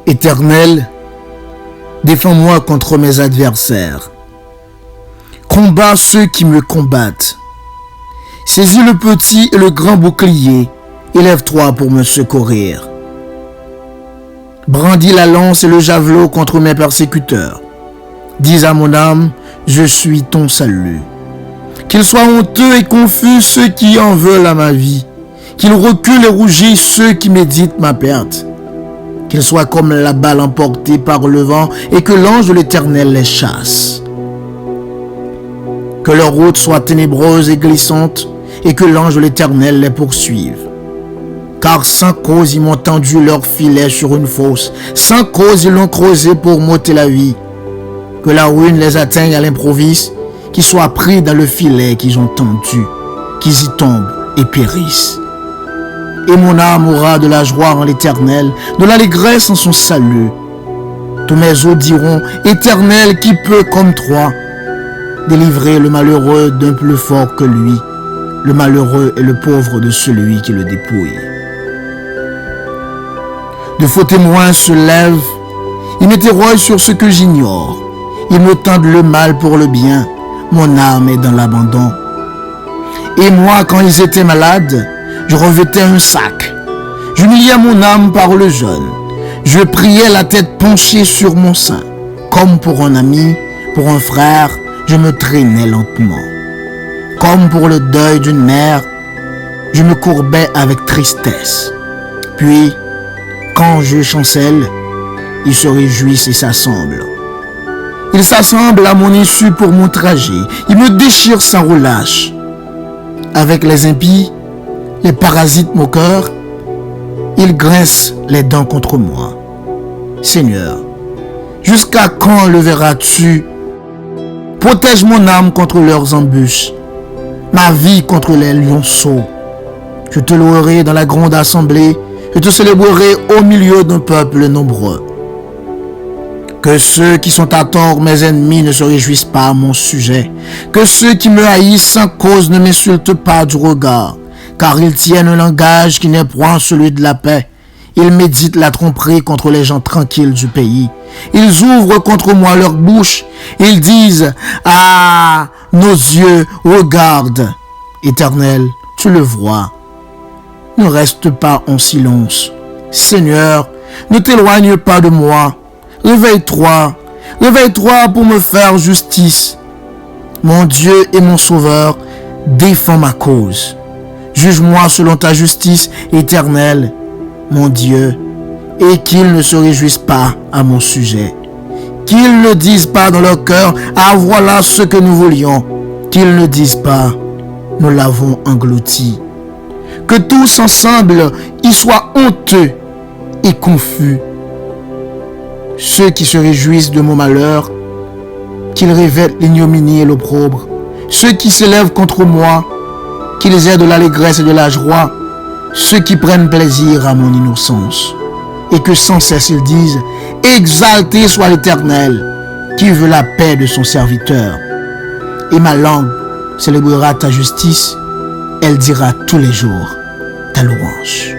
Éternel, défends-moi contre mes adversaires. Combat ceux qui me combattent. Saisis le petit et le grand bouclier, élève-toi pour me secourir. Brandis la lance et le javelot contre mes persécuteurs. Dis à mon âme, je suis ton salut. Qu'ils soient honteux et confus ceux qui en veulent à ma vie. Qu'ils reculent et rougissent ceux qui méditent ma perte. Qu'ils soient comme la balle emportée par le vent et que l'ange de l'Éternel les chasse. Que leur route soit ténébreuse et glissante et que l'ange de l'Éternel les poursuive. Car sans cause ils m'ont tendu leur filet sur une fosse, sans cause ils l'ont creusé pour m'ôter la vie. Que la ruine les atteigne à l'improviste, qu'ils soient pris dans le filet qu'ils ont tendu, qu'ils y tombent et périssent. Et mon âme aura de la joie en l'Éternel, de l'allégresse en son salut. Tous mes os diront, Éternel, qui peut comme toi délivrer le malheureux d'un plus fort que lui, le malheureux et le pauvre de celui qui le dépouille. De faux témoins se lèvent, ils m'interrogent sur ce que j'ignore. Ils me tendent le mal pour le bien, mon âme est dans l'abandon. Et moi, quand ils étaient malades, je revêtais un sac. J'humiliais mon âme par le jeûne. Je priais la tête penchée sur mon sein. Comme pour un ami, pour un frère, je me traînais lentement. Comme pour le deuil d'une mère, je me courbais avec tristesse. Puis, quand je chancelle, ils se réjouissent et s'assemblent. Ils s'assemblent à mon insu pour m'outrager. Ils me déchirent sans relâche. Avec les impies, les parasites moqueurs, ils grincent les dents contre moi. Seigneur, jusqu'à quand le verras-tu? Protège mon âme contre leurs embûches, ma vie contre les lionceaux. Je te louerai dans la grande assemblée, je te célébrerai au milieu d'un peuple nombreux. Que ceux qui sont à tort, mes ennemis, ne se réjouissent pas à mon sujet. Que ceux qui me haïssent sans cause ne m'insultent pas du regard. Car ils tiennent un langage qui n'est point celui de la paix. Ils méditent la tromperie contre les gens tranquilles du pays. Ils ouvrent contre moi leur bouche. Ils disent, ah, nos yeux regardent. Éternel, tu le vois. Ne reste pas en silence. Seigneur, ne t'éloigne pas de moi. Réveille-toi, réveille-toi pour me faire justice. Mon Dieu et mon Sauveur, défends ma cause. Juge-moi selon ta justice éternelle, mon Dieu, et qu'ils ne se réjouissent pas à mon sujet. Qu'ils ne disent pas dans leur cœur, ah voilà ce que nous voulions. Qu'ils ne disent pas, nous l'avons englouti. Que tous ensemble y soient honteux et confus. Ceux qui se réjouissent de mon malheur, qu'ils revêtent l'ignominie et l'opprobre. Ceux qui s'élèvent contre moi, qu'ils aient de l'allégresse et de la joie. Ceux qui prennent plaisir à mon innocence. Et que sans cesse ils disent, exalté soit l'Éternel, qui veut la paix de son serviteur. Et ma langue célébrera ta justice, elle dira tous les jours ta louange.